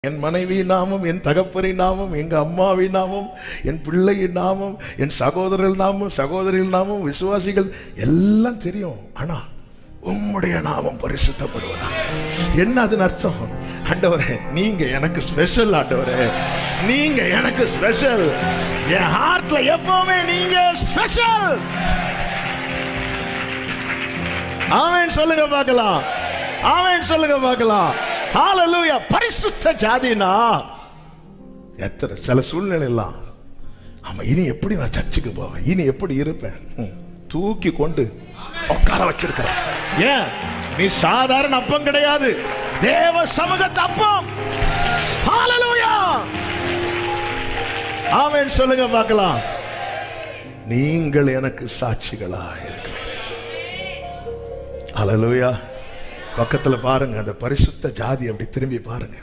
என் மனைவி நாமம், என் தகப்பரின் நாமம், எங்க அம்மாவின் நாமம், என் பிள்ளையின் நாமம், என் சகோதரர்கள் நாமம், சகோதரிகள் நாமம், விசுவாசிகள் எல்லாம் தெரியும். ஆனா உம்முடைய நாமம் பரிசுத்தப்படுவதா? என்ன அதன் அர்த்தம்? ஆண்டவரே, நீங்க எனக்கு ஸ்பெஷல். ஆண்டவரே, நீங்க எனக்கு ஸ்பெஷல். என் ஹார்ட்ல எப்பவுமே நீங்க ஸ்பெஷல். ஆமென் சொல்லுங்க பார்க்கலாம். ஆமென் சொல்லுங்க பார்க்கலாம். ஹalleluya. பரிசுத்த ஜாதினா எத்தனை சில சூழ்நிலை எல்லாம், ஆமா, இனி எப்படி நான் சர்ச்சுக்கு போவேன், இனி எப்படி இருப்பேன், தூக்கி கொண்டு உட்கார வச்சிருக்கிறேன். ஏன்? நீ சாதாரண அப்பம் கிடையாது, தேவ சமூகத்து அப்பம். ஹalleluya. ஆமென் சொல்லுங்க பார்க்கலாம். நீங்கள் எனக்கு சாட்சிகளா இருக்கிறீர்கள். ஹalleluya. பக்கத்துல பாருங்க, அந்த பரிசுத்த ஜாதி அப்படி திரும்பி பாருங்க.